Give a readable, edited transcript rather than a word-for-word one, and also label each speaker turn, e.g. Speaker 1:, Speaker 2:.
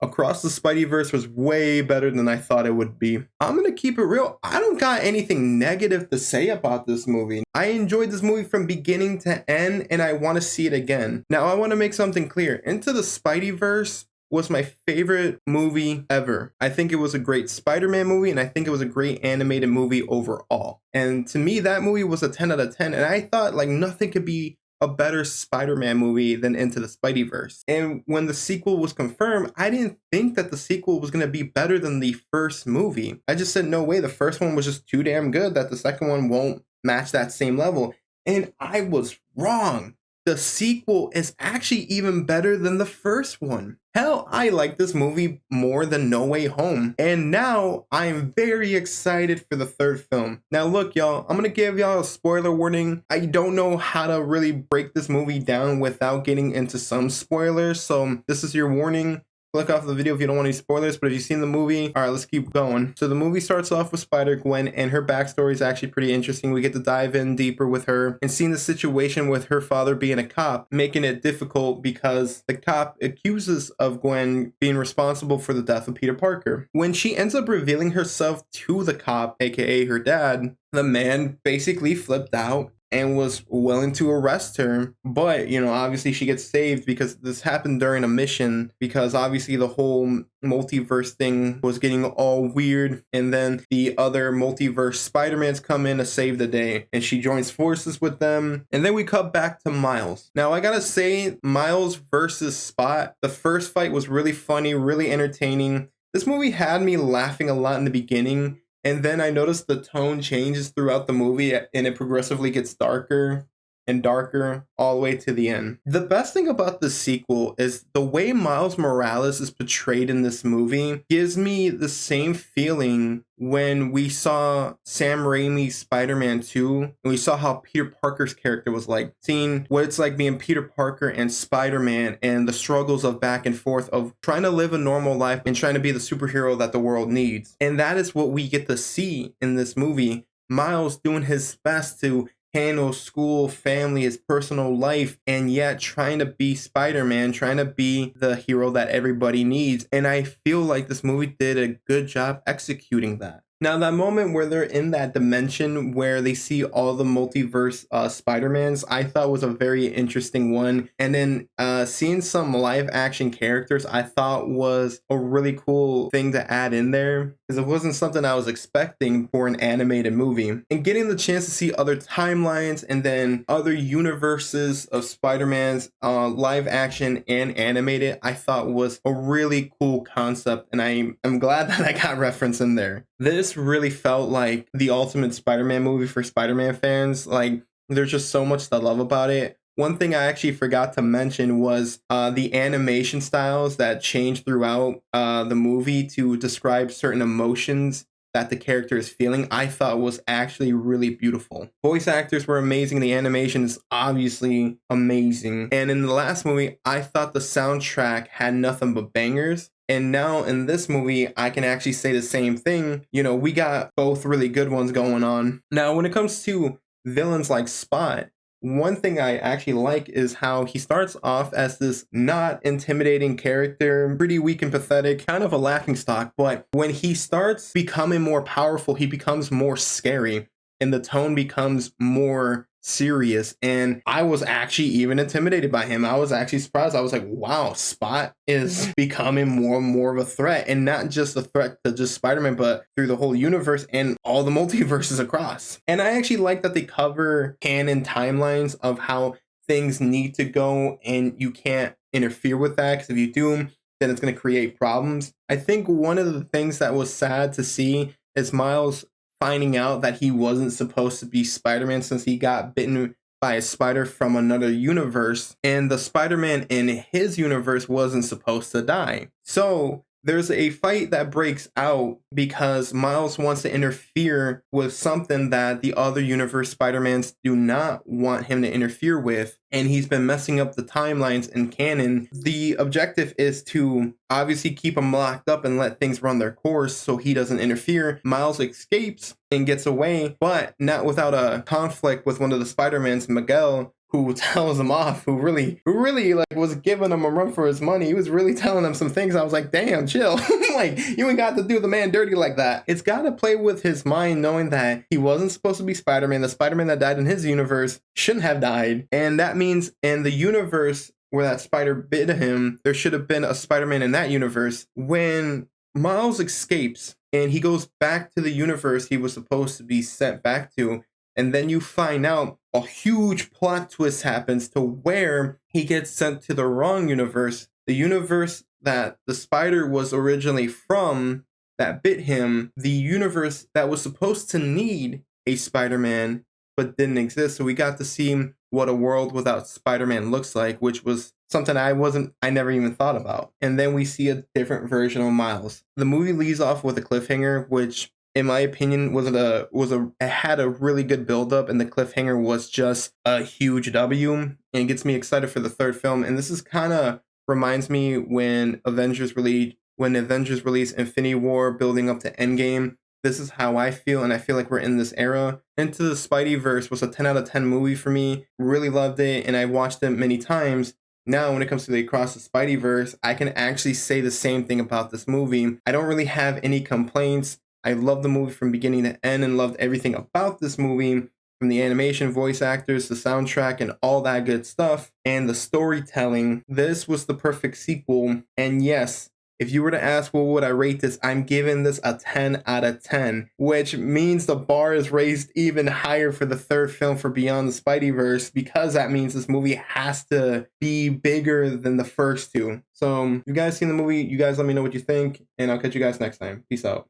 Speaker 1: Across the Spideyverse was way better than I thought it would be. I'm gonna keep it real. I don't got anything negative to say about this movie. I enjoyed this movie from beginning to end, and I want to see it again. Now, I want to make something clear. Into the Spideyverse was my favorite movie ever. I think it was a great Spider-Man movie, and I think it was a great animated movie overall. And to me, that movie was a 10 out of 10, and I thought like nothing could be a better Spider-Man movie than Into the Spideyverse. And when the sequel was confirmed, I didn't think that the sequel was going to be better than the first movie. I just said, no way, the first one was just too damn good that the second one won't match that same level. And I was wrong. The sequel is actually even better than the first one. Hell, I like this movie more than No Way Home. And now I'm very excited for the third film. Now look, y'all, I'm gonna give y'all a spoiler warning. I don't know how to really break this movie down without getting into some spoilers. So this is your warning. Click off the video if you don't want any spoilers, but if you've seen the movie, all right, let's keep going. So the movie starts off with Spider-Gwen, and her backstory is actually pretty interesting. We get to dive in deeper with her and seeing the situation with her father being a cop, making it difficult because the cop accuses of Gwen being responsible for the death of Peter Parker. When she ends up revealing herself to the cop, aka her dad, the man basically flipped out and was willing to arrest her. But, you know, obviously she gets saved because this happened during a mission, because obviously the whole multiverse thing was getting all weird. And then the other multiverse Spider-Mans come in to save the day, and she joins forces with them. And then we cut back to Miles. Now, I gotta say, Miles versus Spot, the first fight was really funny, really entertaining. This movie had me laughing a lot in the beginning, and then I noticed the tone changes throughout the movie and it progressively gets darker and darker all the way to the end. The best thing about the sequel is the way Miles Morales is portrayed in this movie gives me the same feeling when we saw Sam Raimi's Spider-Man 2, and we saw how Peter Parker's character was like, seeing what it's like being Peter Parker and Spider-Man and the struggles of back and forth of trying to live a normal life and trying to be the superhero that the world needs. And that is what we get to see in this movie. Miles doing his best to handle school, family, his personal life, and yet trying to be Spider-Man, trying to be the hero that everybody needs. And I feel like this movie did a good job executing that. Now, that moment where they're in that dimension where they see all the multiverse Spider-Mans, I thought was a very interesting one. And then seeing some live action characters, I thought was a really cool thing to add in there, because it wasn't something I was expecting for an animated movie. And getting the chance to see other timelines and then other universes of Spider-Man's live action and animated, I thought was a really cool concept. And I'm glad that I got reference in there. This really felt like the ultimate Spider-Man movie for Spider-Man fans. Like, there's just so much to love about it. One thing I actually forgot to mention was the animation styles that changed throughout the movie to describe certain emotions that the character is feeling. I thought was actually really beautiful. Voice actors were amazing. The animation is obviously amazing. And in the last movie, I thought the soundtrack had nothing but bangers. And now in this movie, I can actually say the same thing. You know, we got both really good ones going on. Now, when it comes to villains like Spot, one thing I actually like is how he starts off as this not intimidating character, pretty weak and pathetic, kind of a laughingstock. But when he starts becoming more powerful, he becomes more scary, and the tone becomes more serious. And I was actually even intimidated by him. I was actually surprised. I was like, wow, Spot is becoming more and more of a threat, and not just a threat to just Spider-Man, but through the whole universe and all the multiverses across. And I actually like that they cover canon timelines of how things need to go, and you can't interfere with that, because if you do, then it's going to create problems. I think one of the things that was sad to see is Miles finding out that he wasn't supposed to be Spider-Man since he got bitten by a spider from another universe, and the Spider-Man in his universe wasn't supposed to die. So there's a fight that breaks out because Miles wants to interfere with something that the other universe Spider-Mans do not want him to interfere with, and he's been messing up the timelines and canon. The objective is to obviously keep him locked up and let things run their course so he doesn't interfere. Miles escapes and gets away, but not without a conflict with one of the Spider-Mans, Miguel, who tells him off, who really like was giving him a run for his money. He was really telling him some things. I was like, damn, chill. Like, you ain't got to do the man dirty like that. It's got to play with his mind, knowing that he wasn't supposed to be Spider-Man. The Spider-Man that died in his universe shouldn't have died. And that means in the universe where that spider bit him, there should have been a Spider-Man in that universe. When Miles escapes and he goes back to the universe he was supposed to be sent back to, and then you find out a huge plot twist happens to where he gets sent to the wrong universe. The universe that the spider was originally from that bit him, the universe that was supposed to need a Spider-Man but didn't exist. So we got to see what a world without Spider-Man looks like, which was something I never even thought about. And then we see a different version of Miles. The movie leaves off with a cliffhanger, which in my opinion it had a really good build-up, and the cliffhanger was just a huge W, and it gets me excited for the third film. And this is kind of reminds me when Avengers released Infinity War building up to Endgame. This is how I feel, and I feel like we're in this era. Into the Spideyverse was a 10 out of 10 movie for me. Really loved it, and I watched it many times. Now, when it comes to the Across the Spideyverse, I can actually say the same thing about this movie. I don't really have any complaints. I loved the movie from beginning to end and loved everything about this movie, from the animation, voice actors, the soundtrack, and all that good stuff, and the storytelling. This was the perfect sequel, and yes, if you were to ask what would I rate this, I'm giving this a 10 out of 10, which means the bar is raised even higher for the third film for Beyond the Spideyverse, because that means this movie has to be bigger than the first two. So, if you guys seen the movie, you guys let me know what you think, and I'll catch you guys next time. Peace out.